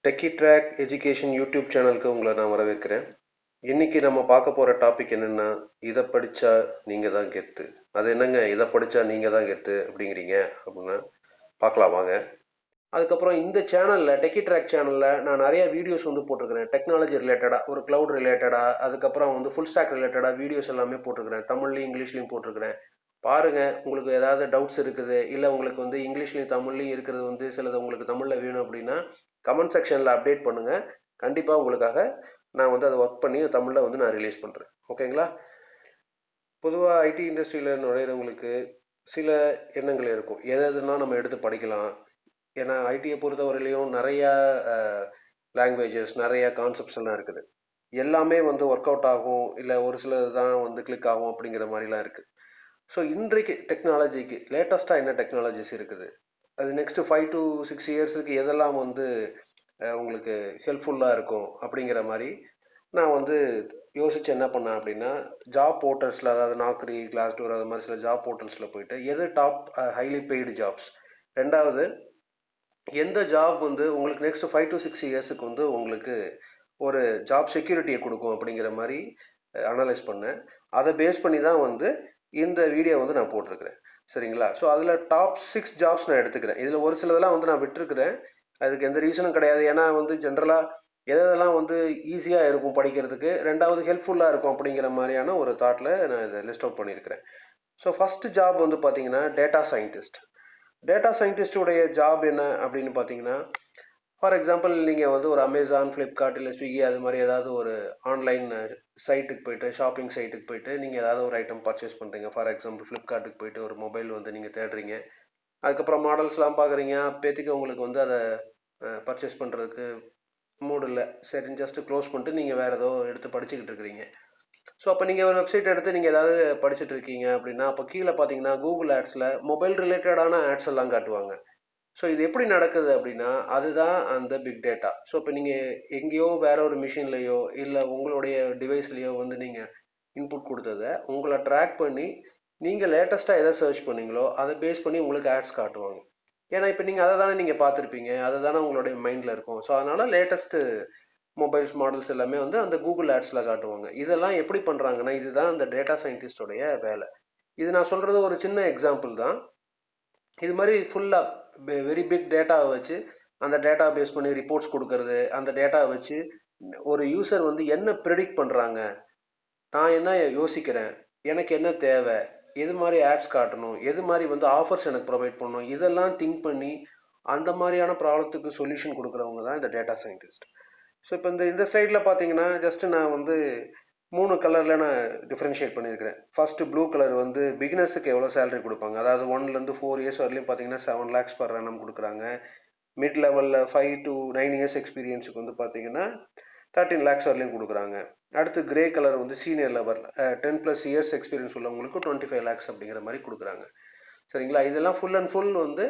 Techie track education YouTube சேனலுக்கு உங்களை நான் வரவேற்கிறேன். இன்னைக்கு நம்ம பார்க்க போகிற டாபிக் என்னென்னா, இதை படித்தா நீங்கள் தான் கெத்து. அது என்னங்க, இதை படித்தா நீங்கள் தான் கெத்து அப்படிங்கிறீங்க அப்படின்னா பார்க்கலாம் வாங்க. அதுக்கப்புறம் இந்த சேனலில், டெக்கி ட்ராக் சேனலில் நான் நிறைய வீடியோஸ் வந்து போட்டிருக்கிறேன். டெக்னாலஜி ரிலேட்டடாக, ஒரு க்ளவுட் ரிலேட்டடாக, அதுக்கப்புறம் வந்து ஃபுல் ஸ்டாக் ரிலேட்டடாக வீடியோஸ் எல்லாமே போட்டிருக்கிறேன். தமிழ்லையும் இங்கிலீஷ்லையும் போட்டிருக்கிறேன். பாருங்கள், உங்களுக்கு ஏதாவது டவுட்ஸ் இருக்குது, இல்லை உங்களுக்கு வந்து இங்கிலீஷ்லையும் தமிழ்லையும் இருக்கிறது வந்து சிலது உங்களுக்கு தமிழில் வேணும் அப்படின்னா கமெண்ட் செக்ஷனில் அப்டேட் பண்ணுங்கள். கண்டிப்பாக உங்களுக்காக நான் வந்து அதை ஒர்க் பண்ணி தமிழில் வந்து நான் ரிலீஸ் பண்ணுறேன். ஓகேங்களா? பொதுவாக ஐடி இண்டஸ்ட்ரியில் நுழையிறவங்களுக்கு சில எண்ணங்கள் இருக்கும். எதுனா நம்ம எடுத்து படிக்கலாம். ஏன்னா ஐடியை பொறுத்தவரையிலையும் நிறையா லாங்குவேஜஸ், நிறையா கான்செப்ட்ஸ் எல்லாம் இருக்குது. எல்லாமே வந்து ஒர்க் அவுட் ஆகும், இல்லை ஒரு சிலது தான் வந்து கிளிக் ஆகும் அப்படிங்கிற மாதிரிலாம் இருக்குது. ஸோ இன்றைக்கு டெக்னாலஜிக்கு லேட்டஸ்ட்டாக என்ன டெக்னாலஜிஸ் இருக்குது, அது நெக்ஸ்ட்டு 5 to 6 இயர்ஸுக்கு எதெல்லாம் வந்து உங்களுக்கு ஹெல்ப்ஃபுல்லாக இருக்கும் அப்படிங்கிற மாதிரி நான் வந்து யோசித்து என்ன பண்ணேன் அப்படின்னா, ஜாப் போர்ட்டல்ஸில், அதாவது நாக்ரி, கிளாஸ் டோர், அது மாதிரி சில ஜாப் போர்ட்டல்ஸில் போயிட்டு எது டாப் ஹைலி பெய்டு ஜாப்ஸ், ரெண்டாவது எந்த ஜாப் வந்து உங்களுக்கு நெக்ஸ்ட் 5 to 6 இயர்ஸுக்கு வந்து உங்களுக்கு ஒரு ஜாப் செக்யூரிட்டியை கொடுக்கும் அப்படிங்கிற மாதிரி அனலைஸ் பண்ணேன். அதை பேஸ் பண்ணி தான் வந்து இந்த வீடியோ வந்து நான் போட்டிருக்கிறேன். சரிங்களா? ஸோ அதில் டாப் 6 ஜாப்ஸ் நான் எடுத்துக்கிறேன். இதில் ஒரு சிலதெல்லாம் வந்து நான் விட்டுருக்கிறேன். அதுக்கு எந்த ரீசனும் கிடையாது. ஏன்னா வந்து ஜென்ரலாக எதெல்லாம் வந்து ஈஸியாக இருக்கும் படிக்கிறதுக்கு, ரெண்டாவது ஹெல்ப்ஃபுல்லாக இருக்கும் அப்படிங்கிற மாதிரியான ஒரு தாட்டில் நான் இதை லிஸ்ட் அவுட் பண்ணியிருக்கிறேன். ஸோ ஃபஸ்ட்டு ஜாப் வந்து பார்த்தீங்கன்னா டேட்டா சயின்டிஸ்ட். டேட்டா சயின்டிஸ்டுடைய ஜாப் என்ன அப்படின்னு பார்த்தீங்கன்னா, ஃபார் எக்ஸாம்பிள் நீங்கள் வந்து ஒரு அமேசான், ஃப்ளிப்கார்ட், இல்லை ஸ்விக்கி, அது மாதிரி ஏதாவது ஒரு ஆன்லைன் சைட்டுக்கு போயிட்டு, ஷாப்பிங் சைட்டுக்கு போயிட்டு நீங்கள் ஏதாவது ஒரு ஐட்டம் பர்ச்சேஸ் பண்ணுறீங்க. ஃபார் எக்ஸாம்பிள் ஃப்ளிப்கார்ட்டுக்கு போயிட்டு ஒரு மொபைல் வந்து நீங்கள் தேடுறீங்க. அதுக்கப்புறம் மாடல்ஸ்லாம் பார்க்குறீங்க. அப்போதைக்கு உங்களுக்கு வந்து அதை பர்ச்சேஸ் பண்ணுறதுக்கு மூடு இல்லை. சரி, ஜஸ்ட்டு க்ளோஸ் பண்ணிட்டு நீங்கள் வேறு ஏதோ எடுத்து படிச்சுக்கிட்டு இருக்கிறீங்க. ஸோ அப்போ நீங்கள் ஒரு வெப்சைட் எடுத்து நீங்கள் ஏதாவது படிச்சுட்டு இருக்கீங்க அப்படின்னா, அப்போ கீழே பார்த்தீங்கன்னா கூகுள் ஆட்ஸில் மொபைல் ரிலேட்டடான ஆட்ஸ் எல்லாம் காட்டுவாங்க. ஸோ இது எப்படி நடக்குது அப்படின்னா, அதுதான் அந்த பிக் டேட்டா. ஸோ இப்போ நீங்கள் எங்கேயோ வேற ஒரு மிஷின்லையோ இல்லை உங்களுடைய டிவைஸ்லையோ வந்து நீங்கள் இன்புட் கொடுத்ததை உங்களை ட்ராக் பண்ணி நீங்கள் லேட்டஸ்ட்டாக எதை சர்ச் பண்ணீங்களோ அதை பேஸ் பண்ணி உங்களுக்கு ஆட்ஸ் காட்டுவாங்க. ஏன்னா இப்போ நீங்கள் அதை தானே நீங்கள் பார்த்துருப்பீங்க, அதை தானே உங்களுடைய மைண்டில் இருக்கும். ஸோ அதனால் லேட்டஸ்ட்டு மொபைல்ஸ் மாடல்ஸ் எல்லாமே வந்து அந்த கூகுள் ஆட்ஸில் காட்டுவாங்க. இதெல்லாம் எப்படி பண்ணுறாங்கன்னா, இதுதான் அந்த டேட்டா சயின்டிஸ்டோடைய வேலை. இது நான் சொல்கிறது ஒரு சின்ன எக்ஸாம்பிள் தான். இது மாதிரி ஃபுல்லாக வெரி பிக் டேட்டாவை வச்சு அந்த டேட்டா பேஸ் பண்ணி ரிப்போர்ட்ஸ் கொடுக்கறது, அந்த டேட்டாவை வச்சு ஒரு யூசர் வந்து என்ன ப்ரெடிக்ட் பண்ணுறாங்க, நான் என்ன யோசிக்கிறேன், எனக்கு என்ன தேவை, எது மாதிரி ஆட்ஸ் காட்டணும், எது மாதிரி வந்து ஆஃபர்ஸ் எனக்கு ப்ரொவைட் பண்ணணும், இதெல்லாம் திங்க் பண்ணி அந்த மாதிரியான ப்ராப்ளத்துக்கு சொல்யூஷன் கொடுக்குறவங்க தான் இந்த டேட்டா சயின்டிஸ்ட். ஸோ இப்போ இந்த ஸ்லைடில் பார்த்தீங்கன்னா ஜஸ்ட்டு நான் வந்து 3 கலரில் நான் டிஃப்ரென்ஷியேட் பண்ணியிருக்கிறேன். ஃபஸ்ட்டு ப்ளூ கலர் வந்து பிகினர்ஸுக்கு எவ்வளோ சேலரி கொடுப்பாங்க, அதாவது 1லேருந்து 4 இயர்ஸ் வரலையும் பார்த்தீங்கன்னா 7 lakhs per annum கொடுக்குறாங்க. மிட் லெவலில் 5 to 9 இயர்ஸ் எக்ஸ்பீரியன்ஸுக்கு வந்து பார்த்தீங்கன்னா 13 lakhs வரலையும் கொடுக்குறாங்க. அடுத்து கிரே கலர் வந்து சீனியர் லெவல் 10+ இயர்ஸ் எக்ஸ்பீரியன்ஸ் உள்ளவங்களுக்கு 25 lakhs அப்படிங்கிற மாதிரி கொடுக்குறாங்க. சரிங்களா? இதெல்லாம் ஃபுல் அண்ட் ஃபுல் வந்து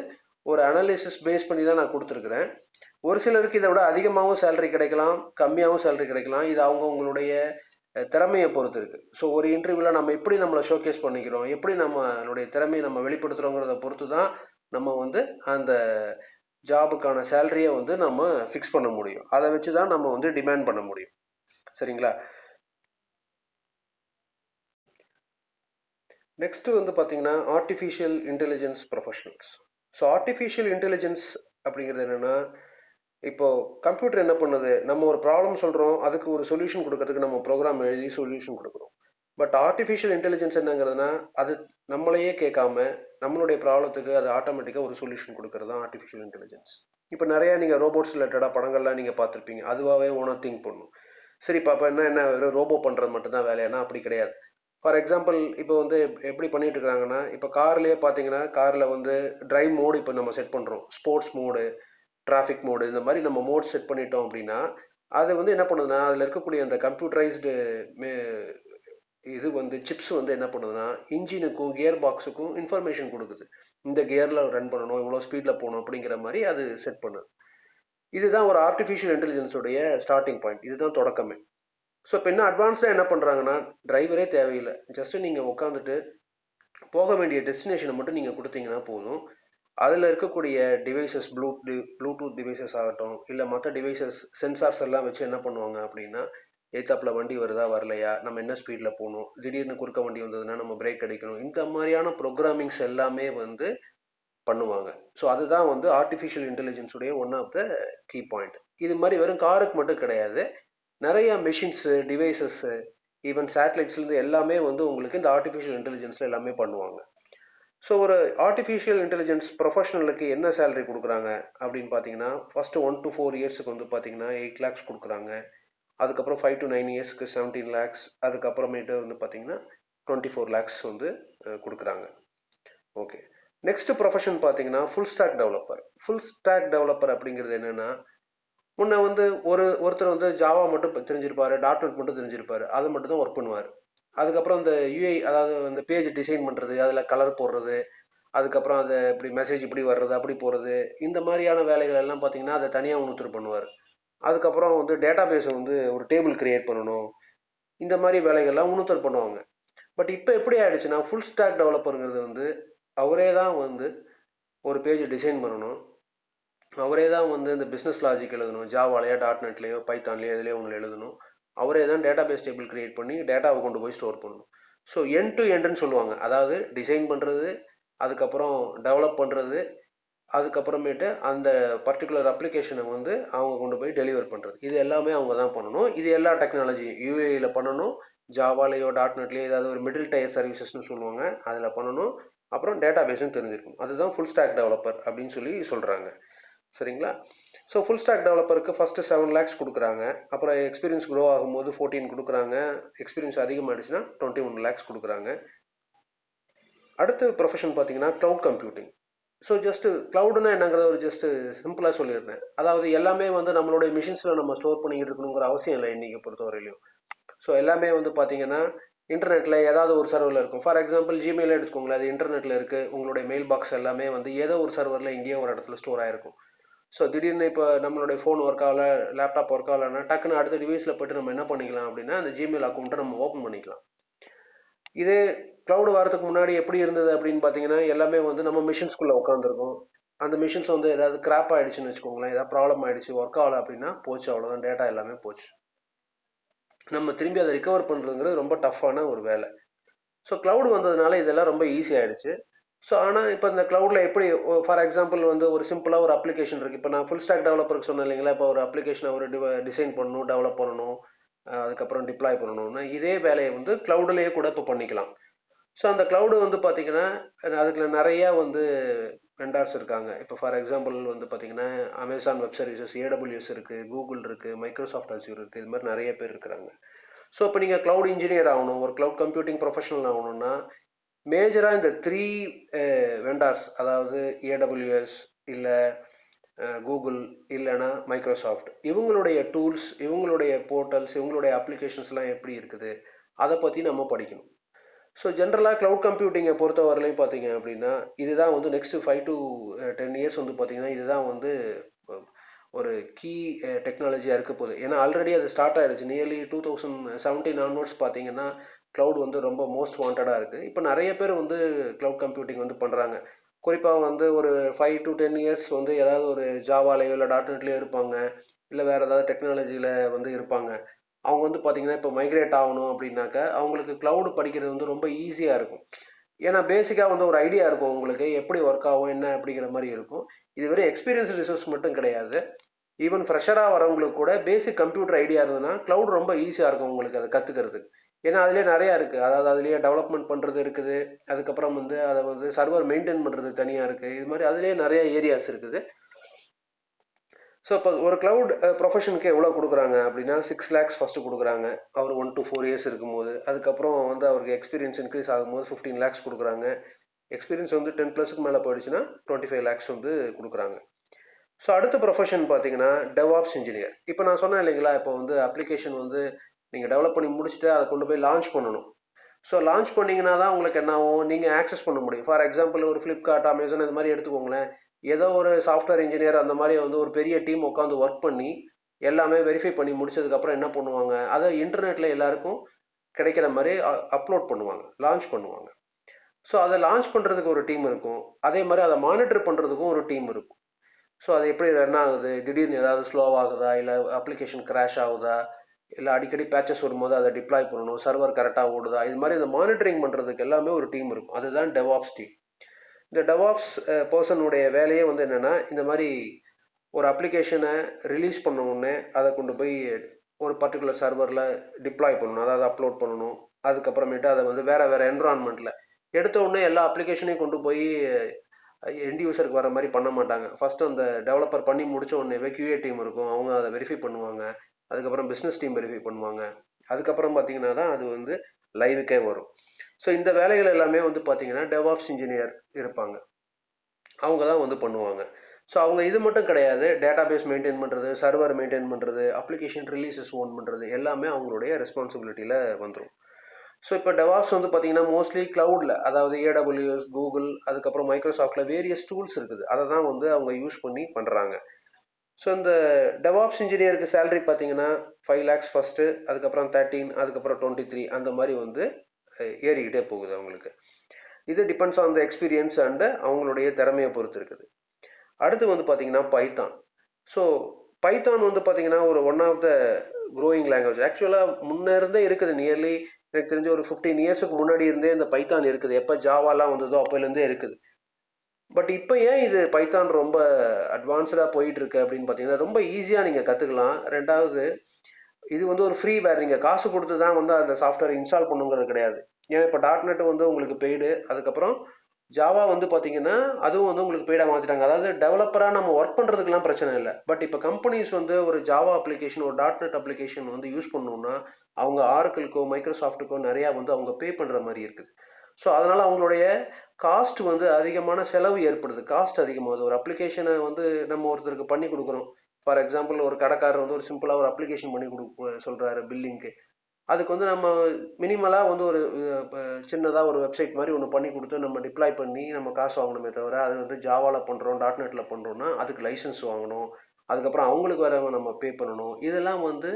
ஒரு அனாலிசிஸ் பேஸ் பண்ணி தான் நான் கொடுத்துருக்குறேன். ஒரு சிலருக்கு இதை விட அதிகமாகவும் சேலரி கிடைக்கலாம், கம்மியாகவும் சேலரி கிடைக்கலாம். இது அவங்கவுங்களுடைய திறமையை பொறுத்து இருக்குது. ஸோ ஒரு இன்டர்வியூவில் நம்ம எப்படி நம்மளை ஷோகேஸ் பண்ணிக்கிறோம், எப்படி நம்மளுடைய திறமையை நம்ம வெளிப்படுத்துகிறோங்கிறத பொறுத்து தான் நம்ம வந்து அந்த ஜாபுக்கான சேலரியை வந்து நம்ம ஃபிக்ஸ் பண்ண முடியும். அதை வச்சு தான் நம்ம வந்து டிமாண்ட் பண்ண முடியும். சரிங்களா? நெக்ஸ்ட்டு வந்து பார்த்தீங்கன்னா artificial intelligence professionals. So artificial intelligence அப்படிங்கிறது என்னென்னா, இப்போ கம்ப்யூட்டர் என்ன பண்ணுது, நம்ம ஒரு ப்ராப்ளம் சொல்கிறோம், அதுக்கு ஒரு சொல்யூஷன் கொடுக்கறதுக்கு நம்ம ப்ரோக்ராம் எழுதி சொல்யூஷன் கொடுக்குறோம். பட் ஆர்டிஃபிஷியல் இன்டெலிஜென்ஸ் என்னங்கிறதுனா, அது நம்மளையே கேட்காம நம்மளுடைய ப்ராப்ளத்துக்கு அது ஆட்டோமேட்டிக்காக ஒரு சொல்யூஷன் கொடுக்கறது தான் ஆர்டிஃபிஷியல் இன்டெலிஜென்ஸ். இப்போ நிறையா நீங்கள் ரோபோட்ஸ் ரிலேட்டடாக படங்கள்லாம் நீங்கள் பார்த்துருப்பீங்க. அதுவாகவே ஓனாக திங்க் பண்ணும். சரி பாப்பா, என்ன வெறும் ரோபோ பண்ணுறது மட்டும்தான் வேலையானா அப்படி கிடையாது. ஃபார் எக்ஸாம்பிள் இப்போ வந்து எப்படி பண்ணிட்டு இருக்காங்கன்னா, இப்போ கார்லேயே பார்த்தீங்கன்னா, காரில் வந்து டிரைவ் மோடு இப்போ நம்ம செட் பண்ணுறோம். ஸ்போர்ட்ஸ் மோடு, டிராஃபிக் மோடு, இந்த மாதிரி நம்ம மோட் செட் பண்ணிட்டோம் அப்படின்னா, அது வந்து என்ன பண்ணுதுன்னா, அதில் இருக்கக்கூடிய அந்த கம்ப்யூட்டரைஸ்டு இது வந்து சிப்ஸ் வந்து என்ன பண்ணுதுன்னா, இன்ஜினுக்கும் கியர் பாக்ஸுக்கும் இன்ஃபர்மேஷன் கொடுக்குது. இந்த கியரில் ரன் பண்ணணும், இவ்வளோ ஸ்பீடில் போகணும் அப்படிங்கிற மாதிரி அது செட் பண்ணுது. இதுதான் ஒரு ஆர்டிஃபிஷியல் இன்டெலிஜென்ஸோடைய ஸ்டார்டிங் பாயிண்ட். இதுதான் தொடக்கமே. ஸோ இப்போ என்ன அட்வான்ஸாக என்ன பண்ணுறாங்கன்னா, டிரைவரே தேவையில்லை. ஜஸ்ட்டு நீங்கள் உட்காந்துட்டு போக வேண்டிய டெஸ்டினேஷனை மட்டும் நீங்கள் கொடுத்தீங்கன்னா போதும். அதில் இருக்கக்கூடிய டிவைசஸ் ப்ளூடூத் டிவைசஸ் ஆகட்டும், இல்லை மற்ற டிவைசஸ் சென்சார்ஸ் எல்லாம் வச்சு என்ன பண்ணுவாங்க அப்படின்னா, எய்த்தாப்பில் வண்டி வருதா வரலையா, நம்ம என்ன ஸ்பீடில் போகணும், திடீர்னு குறுக்க வண்டி வந்ததுன்னா நம்ம பிரேக் அடிக்கணும், இந்த மாதிரியான ப்ரோக்ராமிங்ஸ் எல்லாமே வந்து பண்ணுவாங்க. ஸோ அதுதான் வந்து ஆர்டிஃபிஷியல் இன்டெலிஜென்ஸ் உடைய one of the key point. இது மாதிரி வெறும் காருக்கு மட்டும் கிடையாது, நிறைய மெஷின்ஸு, டிவைசஸ்ஸு, ஈவன் சேட்டலைட்ஸ்லேருந்து எல்லாமே வந்து உங்களுக்கு இந்த ஆர்டிஃபிஷியல் இன்டெலிஜென்ஸில் எல்லாமே பண்ணுவாங்க. ஸோ ஒரு ஆர்டிஃபிஷியல் இன்டெலிஜென்ஸ் ப்ரொஃபஷனலுக்கு என்ன சேலரி கொடுக்குறாங்க அப்படின்னு பார்த்தீங்கன்னா, ஃபஸ்ட்டு 1 to 4 இயர்ஸுக்கு வந்து பார்த்தீங்கன்னா 8 lakhs கொடுக்குறாங்க. அதுக்கப்புறம் 5 to 9 இயர்ஸ்க்கு 17 lakhs, அதுக்கப்புறமேட்டு வந்து பார்த்தீங்கன்னா 24 lakhs வந்து கொடுக்குறாங்க. ஓகே. நெக்ஸ்ட் ப்ரொஃபஷன் பார்த்தீங்கன்னா full stock developer. Full stock developer அப்படிங்கிறது என்னென்னா, முன்ன வந்து ஒருத்தர் வந்து ஜாவா மட்டும் தெரிஞ்சிருப்பாரு, டாட் மட்டும் தெரிஞ்சிருப்பாரு, அதை மட்டும் தான் ஒர்க் பண்ணுவார். அதுக்கப்புறம் இந்த யூஐ, அதாவது இந்த பேஜ் டிசைன் பண்ணுறது, அதில் கலர் போடுறது, அதுக்கப்புறம் அதை இப்படி மெசேஜ் இப்படி வர்றது அப்படி போகிறது, இந்த மாதிரியான வேலைகள் எல்லாம் பார்த்தீங்கன்னா அதை தனியாக ஒருத்தர் பண்ணுவார். அதுக்கப்புறம் வந்து டேட்டா பேஸை வந்து ஒரு டேபிள் கிரியேட் பண்ணணும், இந்த மாதிரி வேலைகள்லாம் இன்னொருத்தர் பண்ணுவாங்க. பட் இப்போ எப்படி ஆயிடுச்சுன்னா, ஃபுல் ஸ்டாக் டெவலப்பருங்கிறது வந்து அவரே தான் வந்து ஒரு பேஜ் டிசைன் பண்ணணும், அவரே தான் வந்து இந்த பிஸ்னஸ் லாஜிக் எழுதணும், ஜாவாலையோ டாட்நெட்லையோ பைத்தான்லையோ எதுலேயோ ஒன்று எழுதணும், அவரே தான் டேட்டா பேஸ் டேபிள் கிரியேட் பண்ணி டேட்டாவை கொண்டு போய் ஸ்டோர் பண்ணணும். ஸோ எண்ட் டு எண்டுன்னு சொல்லுவாங்க, அதாவது டிசைன் பண்ணுறது, அதுக்கப்புறம் டெவலப் பண்ணுறது, அதுக்கப்புறமேட்டு அந்த பர்டிகுலர் அப்ளிகேஷனை வந்து அவங்க கொண்டு போய் டெலிவர் பண்ணுறது, இது எல்லாமே அவங்க தான் பண்ணணும். இது எல்லா டெக்னாலஜி யூஏயில் பண்ணணும், ஜாவாலையோ டாட்நெட்லையோ ஏதாவது ஒரு மிடில் டயர் சர்வீசஸ்ன்னு சொல்லுவாங்க, அதில் பண்ணணும். அப்புறம் டேட்டா பேஸும் தெரிஞ்சிருக்கும். அதுதான் ஃபுல் ஸ்டாக் டெவலப்பர் அப்படின்னு சொல்லி சொல்கிறாங்க. சரிங்களா? ஸோ ஃபுல் ஸ்டாக் டெவலப்பருக்கு ஃபஸ்ட்டு 7 lakhs கொடுக்குறாங்க, அப்புறம் எக்ஸ்பீரியன்ஸ் க்ரோ ஆகும்போது 14 கொடுக்குறாங்க, எக்ஸ்பீரியன்ஸ் அதிகமாகிடுச்சுன்னா 21 lakhs கொடுக்குறாங்க. அடுத்த ப்ரொஃபஷன் பார்த்தீங்கன்னா க்ளவுட் கம்ப்யூட்டிங். ஸோ ஜஸ்ட்டு க்ளவுடுனா என்னங்கிறத ஒரு ஜஸ்ட்டு சிம்பிளாக சொல்லியிருந்தேன். அதாவது எல்லாமே வந்து நம்மளுடைய மிஷின்ஸில் நம்ம ஸ்டோர் பண்ணிக்கிட்டு இருக்கணுங்கிற அவசியம் இல்லை இன்றைக்கி பொறுத்தவரையிலையும். ஸோ எல்லாமே வந்து பார்த்தீங்கன்னா இன்டர்நெட்டில் ஏதாவது ஒரு சர்வரில் இருக்கும். ஃபார் எக்ஸாம்பிள் ஜிமெயில் எடுத்துக்கோங்களேன், அது இன்டர்நெட்டில் இருக்குது. உங்களுடைய மெயில் பாக்ஸ் எல்லாமே வந்து ஏதோ ஒரு சர்வரில் எங்கேயோ ஒரு இடத்துல ஸ்டோர் ஆகிருக்கும். ஸோ திடீர்னு இப்போ நம்மளுடைய ஃபோன் ஒர்க் ஆகல, லேப்டாப் ஒர்க் ஆகலைன்னா டக்குன்னு அடுத்த டிவைஸில் போய்ட்டு நம்ம என்ன பண்ணிக்கலாம் அப்படின்னா, அந்த ஜிமெயில் அக்கௌண்ட்டை நம்ம ஓப்பன் பண்ணிக்கலாம். இதே க்ளவுடு வரதுக்கு முன்னாடி எப்படி இருந்தது அப்படின்னு பார்த்தீங்கன்னா, எல்லாமே வந்து நம்ம மிஷின்ஸ்குள்ளே உட்காந்துருக்கும். அந்த மிஷின்ஸ் வந்து ஏதாவது கிராப் ஆகிடுச்சுன்னு வச்சுக்கோங்களேன், ஏதாவது ப்ராப்ளம் ஆகிடுச்சு, ஒர்க் ஆகலை அப்படின்னா போச்சு, அவ்வளோதான், டேட்டா எல்லாமே போச்சு. நம்ம திரும்பி அதை ரிகவர் பண்ணுறதுங்கிறது ரொம்ப டஃப்பான ஒரு வேலை. ஸோ க்ளவுடு வந்ததுனால இதெல்லாம் ரொம்ப ஈஸி ஆகிடுச்சு. ஸோ ஆனால் இப்போ இந்த க்ளவுடில் எப்படி, ஃபார் எக்ஸாம்பிள் வந்து ஒரு சிம்பிளாக ஒரு அப்ளிகேஷன் இருக்குது. இப்போ நான் ஃபுல் ஸ்டாக் டெவலப்பருக்கு சொன்னேன் இல்லைங்களா, இப்போ ஒரு அப்ளிகேஷனை ஒரு டிசைன் பண்ணணும், டெவலப் பண்ணணும், அதுக்கப்புறம் டிப்ளாய் பண்ணணும்னா இதே வேலையை வந்து க்ளவுட்லேயே கூட இப்போ பண்ணிக்கலாம். ஸோ அந்த க்ளவுடு வந்து பார்த்தீங்கன்னா அதுக்குள்ள நிறையா வந்து வெண்டார்ஸ் இருக்காங்க. இப்போ ஃபார் எக்ஸாம்பிள் வந்து பார்த்தீங்கன்னா அமேசான் வெப் சர்வீசஸ், ஏடபிள்யூஎஸ் இருக்குது, கூகுள் இருக்குது, மைக்ரோசாஃப்ட் அஸ்யூர் இருக்குது, இது மாதிரி நிறைய பேர் இருக்கிறாங்க. ஸோ இப்போ நீங்கள் க்ளவுட் இன்ஜினியர் ஆகணும், ஒரு க்ளவுட் கம்ப்யூட்டிங் ப்ரொஃபஷனல் ஆகணும்னா மேஜராக இந்த 3 வெண்டார்ஸ், அதாவது ஏடபிள்யூஎஸ் இல்லை கூகுள் இல்லைன்னா மைக்ரோசாஃப்ட், இவங்களுடைய டூல்ஸ், இவங்களுடைய போர்ட்டல்ஸ், இவங்களுடைய அப்ளிகேஷன்ஸ்லாம் எப்படி இருக்குது அதை பற்றி நம்ம படிக்கணும். ஸோ ஜென்ரலாக க்ளவுட் கம்ப்யூட்டிங்கை பொறுத்தவரையிலையும் பார்த்தீங்க அப்படின்னா இதுதான் வந்து நெக்ஸ்ட் 5 to 10 இயர்ஸ் வந்து பார்த்தீங்கன்னா இதுதான் வந்து ஒரு கீ டெக்னாலஜியாக இருக்க போகுது. ஏன்னா ஆல்ரெடி அது ஸ்டார்ட் ஆகிடுச்சு. நியர்லி 2017 ஆன்வர்ட்ஸ் பார்த்தீங்கன்னா க்ளவுட் வந்து ரொம்ப மோஸ்ட் வாண்டடாக இருக்குது. இப்போ நிறைய பேர் வந்து க்ளவுட் கம்ப்யூட்டிங் வந்து பண்ணுறாங்க. குறிப்பாக வந்து ஒரு 5 to 10 இயர்ஸ் வந்து ஏதாவது ஒரு ஜாவாலையோ இல்லை டாட்நெட்லேயோ இருப்பாங்க, இல்லை வேறு ஏதாவது டெக்னாலஜியில் வந்து இருப்பாங்க. அவங்க வந்து பார்த்தீங்கன்னா இப்போ மைக்ரேட் ஆகணும் அப்படின்னாக்க அவங்களுக்கு க்ளவுடு படிக்கிறது வந்து ரொம்ப ஈஸியாக இருக்கும். ஏன்னா பேசிக்காக வந்து ஒரு ஐடியா இருக்கும், உங்களுக்கு எப்படி ஒர்க் ஆகும் என்ன அப்படிங்கிற மாதிரி இருக்கும். இது வெறும் எக்ஸ்பீரியன்ஸ் ரிசோர்ஸ் மட்டும் கிடையாது, ஈவன் ஃப்ரெஷராக வரவங்களுக்கு கூட பேசிக் கம்ப்யூட்டர் ஐடியா இருந்ததுன்னா க்ளவுட் ரொம்ப ஈஸியாக இருக்கும் உங்களுக்கு அதை கற்றுக்கிறதுக்கு. ஏன்னா அதுலேயே நிறையா இருக்குது, அதாவது அதுலேயே டெவலப்மெண்ட் பண்ணுறது இருக்குது, அதுக்கப்புறம் வந்து அதை வந்து சர்வர் மெயின்டைன் பண்ணுறது தனியாக இருக்குது, இது மாதிரி அதுலேயே நிறைய ஏரியாஸ் இருக்குது. ஸோ இப்போ ஒரு க்ளவுட் ப்ரொஃபஷனுக்கு எவ்வளோ கொடுக்குறாங்க அப்படின்னா 6 lakhs ஃபஸ்ட்டு கொடுக்குறாங்க, அவர் 1 to 4 இயர்ஸ் இருக்கும்போது. அதுக்கப்புறம் வந்து அவருக்கு எக்ஸ்பீரியன்ஸ் இன்க்ரீஸ் ஆகும்போது 15 lakhs கொடுக்குறாங்க. எக்ஸ்பீரியன்ஸ் வந்து 10+ மேலே போயிடுச்சுன்னா 25 lakhs வந்து கொடுக்குறாங்க. ஸோ அடுத்த ப்ரொஃபஷன் பார்த்தீங்கன்னா டெவாப்ஸ் இன்ஜினியர். இப்போ நான் சொன்னேன் இல்லைங்களா, இப்போ வந்து அப்ளிகேஷன் வந்து நீங்கள் டெவலப் பண்ணி முடிச்சுட்டு அதை கொண்டு போய் லான்ச் பண்ணணும். ஸோ லான்ச் பண்ணிங்கன்னா தான் உங்களுக்கு என்ன ஆகும், நீங்கள் ஆக்சஸ் பண்ண முடியும். ஃபார் எக்ஸாம்பிள் ஒரு ஃப்ளிப்கார்ட், அமேசான் இது மாதிரி எடுத்துக்கோங்களேன். ஏதோ ஒரு சாஃப்ட்வேர் இன்ஜினியர் அந்த மாதிரி வந்து ஒரு பெரிய டீம் உட்காந்து ஒர்க் பண்ணி எல்லாமே வெரிஃபை பண்ணி முடிச்சதுக்கப்புறம் என்ன பண்ணுவாங்க, அதை இன்டர்நெட்டில் எல்லாருக்கும் கிடைக்கிற மாதிரி அப்லோட் பண்ணுவாங்க, லான்ச் பண்ணுவாங்க. ஸோ அதை லான்ச் பண்ணுறதுக்கு ஒரு டீம் இருக்கும், அதே மாதிரி அதை மானிட்டர் பண்ணுறதுக்கும் ஒரு டீம் இருக்கும். ஸோ அது எப்படி ரன் ஆகுது, திடீர்னு ஏதாவது ஸ்லோவாகுதா, இல்லை அப்ளிகேஷன் கிராஷ் ஆகுதா, இல்லை அடிக்கடி பேச்சஸ் வரும்போது அதை டிப்ளாய் பண்ணணும், சர்வர் கரெக்டாக ஓடுதா, இது மாதிரி இந்த மானிட்டரிங் பண்ணுறதுக்கு எல்லாமே ஒரு டீம் இருக்கும். அதுதான் டெவாப்ஸ் டீம். இந்த டெவாப்ஸ் பர்சனுடைய வேலையே வந்து என்னென்னா, இந்த மாதிரி ஒரு அப்ளிகேஷனை ரிலீஸ் பண்ண உடனே அதை கொண்டு போய் ஒரு பர்டிகுலர் சர்வரில் டிப்ளாய் பண்ணணும், அதாவது அப்லோட் பண்ணணும். அதுக்கப்புறமேட்டு அதை வந்து வேறு வேறு என்விரான்மெண்ட்டில் எடுத்த உடனே எல்லா அப்ளிகேஷனையும் கொண்டு போய் எண்ட் யூசருக்கு வர மாதிரி பண்ண மாட்டாங்க. ஃபஸ்ட்டு அந்த டெவலப்பர் பண்ணி முடிச்ச உடனே QA டீம் இருக்கும், அவங்க அதை வெரிஃபை பண்ணுவாங்க. அதுக்கப்புறம் பிஸ்னஸ் டீம் வெரிஃபை பண்ணுவாங்க. அதுக்கப்புறம் பார்த்தீங்கன்னா தான் அது வந்து லைவுக்கே வரும். ஸோ இந்த வேலைகள் எல்லாமே வந்து பார்த்தீங்கன்னா டெவாப்ஸ் இன்ஜினியர் இருப்பாங்க, அவங்க தான் வந்து பண்ணுவாங்க. ஸோ அவங்க இது மட்டும் கிடையாது, டேட்டாபேஸ் மெயின்டைன் பண்ணுறது, சர்வர் மெயின்டைன் பண்ணுறது, அப்ளிகேஷன் ரிலீசஸ் ஓன் பண்ணுறது எல்லாமே அவங்களுடைய ரெஸ்பான்சிபிலிட்டியில் வந்துடும். ஸோ இப்போ டெவாப்ஸ் வந்து பார்த்தீங்கன்னா மோஸ்ட்லி க்ளவுடில், அதாவது AWS, கூகுள், அதுக்கப்புறம் மைக்ரோசாஃப்டில் வேரியஸ் டூல்ஸ் இருக்குது, அதை தான் வந்து அவங்க யூஸ் பண்ணி பண்ணுறாங்க. ஸோ இந்த டெவாப்ஸ் இன்ஜினியருக்கு சேலரி பார்த்தீங்கன்னா 5 lakhs ஃபஸ்ட்டு, அதுக்கப்புறம் 13, அதுக்கப்புறம் 23, அந்த மாதிரி வந்து ஏறிக்கிட்டே போகுது அவங்களுக்கு. இது depends on the experience and அவங்களுடைய திறமையை பொறுத்து இருக்குது. அடுத்து வந்து பார்த்தீங்கன்னா பைத்தான். ஸோ பைத்தான் வந்து பார்த்தீங்கன்னா ஒரு one of the growing language. ஆக்சுவலாக முன்னே இருந்தே இருக்குது, நியர்லி எனக்கு தெரிஞ்ச ஒரு 15 இயர்ஸுக்கு முன்னாடி இருந்தே இந்த பைத்தான் இருக்குது. எப்போ ஜாவாலாம் வந்ததோ அப்போலேருந்தே இருக்குது. பட் இப்போ ஏன் இது பைத்தான் ரொம்ப அட்வான்ஸ்டாக போயிட்டு இருக்கு அப்படின்னு பார்த்தீங்கன்னா, ரொம்ப ஈஸியாக நீங்கள் கற்றுக்கலாம். ரெண்டாவது, இது வந்து ஒரு ஃப்ரீவேர், நீங்கள் காசு கொடுத்து தான் வந்து அந்த சாஃப்ட்வேர் இன்ஸ்டால் பண்ணுங்கிறது கிடையாது. ஏன்னா இப்போ .NET வந்து உங்களுக்கு பெய்டு, அதுக்கப்புறம் ஜாவா வந்து பார்த்தீங்கன்னா அதுவும் வந்து உங்களுக்கு பெய்டாக மாற்றிட்டாங்க. அதாவது டெவலப்பராக நம்ம ஒர்க் பண்ணுறதுக்குலாம் பிரச்சனை இல்லை. பட் இப்போ கம்பெனிஸ் வந்து ஒரு ஜாவா அப்ளிகேஷன், ஒரு .NET அப்ளிகேஷன் வந்து யூஸ் பண்ணணும்னா அவங்க ஆர்க்கிள்க்கோ மைக்ரோசாஃப்ட்டுக்கோ நிறையா வந்து அவங்க பே பண்ணுற மாதிரி இருக்குது. ஸோ அதனால் அவங்களுடைய காஸ்ட் வந்து அதிகமான செலவு ஏற்படுது, காஸ்ட் அதிகமாகுது. ஒரு அப்ளிகேஷனை வந்து நம்ம ஒருத்தருக்கு பண்ணி கொடுக்குறோம். ஃபார் எக்ஸாம்பிள் ஒரு கடைக்காரர் வந்து ஒரு சிம்பிளாக ஒரு அப்ளிகேஷன் பண்ணி சொல்கிறாரு பில்லிங்க்கு. அதுக்கு வந்து நம்ம மினிமலாக வந்து ஒரு சின்னதாக ஒரு வெப்சைட் மாதிரி ஒன்று பண்ணி கொடுத்து நம்ம டிப்ளாய் பண்ணி நம்ம காசு வாங்கணுமே தவிர, அது வந்து ஜாவாவில் பண்ணுறோம், .NETல பண்ணுறோன்னா அதுக்கு லைசன்ஸ் வாங்கணும், அதுக்கப்புறம் அவங்களுக்கு வேற நம்ம பே பண்ணணும். இதெல்லாம் வந்து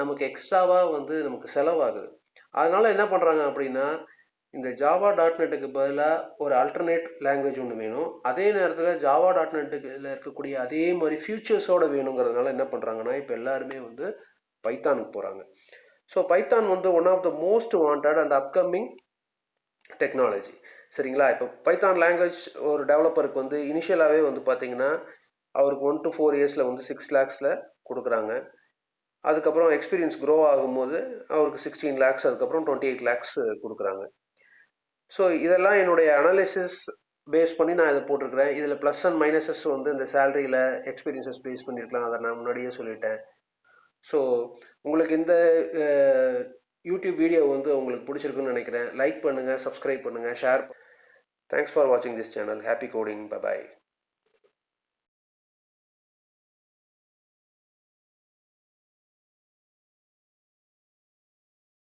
நமக்கு எக்ஸ்ட்ராவாக வந்து நமக்கு செலவாகுது. அதனால என்ன பண்ணுறாங்க அப்படின்னா, இந்த ஜாவா .NETக்கு பதிலாக ஒரு அல்டர்னேட் லாங்குவேஜ் ஒன்று வேணும், அதே நேரத்தில் ஜாவா .NETல இருக்கக்கூடிய அதே மாதிரி ஃபியூச்சர்ஸோடு வேணுங்கிறதுனால என்ன பண்ணுறாங்கன்னா இப்போ எல்லாருமே வந்து பைத்தானுக்கு போகிறாங்க. ஸோ பைத்தான் வந்து one of the most wanted and upcoming technology. சரிங்களா? இப்போ பைத்தான் லாங்குவேஜ் ஒரு டெவலப்பருக்கு வந்து இனிஷியலாகவே வந்து பார்த்தீங்கன்னா அவருக்கு 1 to 4 இயர்ஸில் வந்து 6 lakhsல கொடுக்குறாங்க. அதுக்கப்புறம் எக்ஸ்பீரியன்ஸ் க்ரோ ஆகும்போது அவருக்கு 16 lakhs, அதுக்கப்புறம் 28 lakhs கொடுக்குறாங்க. ஸோ இதெல்லாம் என்னுடைய அனாலிசிஸ் பேஸ் பண்ணி நான் இதை போட்டிருக்கிறேன். இதில் ப்ளஸ் அண்ட் மைனஸஸ் வந்து இந்த சேலரியில் எக்ஸ்பீரியன்ஸஸ் பேஸ் பண்ணியிருக்கலாம், அதை நான் முன்னாடியே சொல்லிட்டேன். ஸோ உங்களுக்கு இந்த யூடியூப் வீடியோ வந்து உங்களுக்கு பிடிச்சிருக்குன்னு நினைக்கிறேன். லைக் பண்ணுங்கள், சப்ஸ்கிரைப் பண்ணுங்கள், ஷேர். தேங்க்ஸ் ஃபார் வாட்சிங் this channel. Happy coding. Bye bye.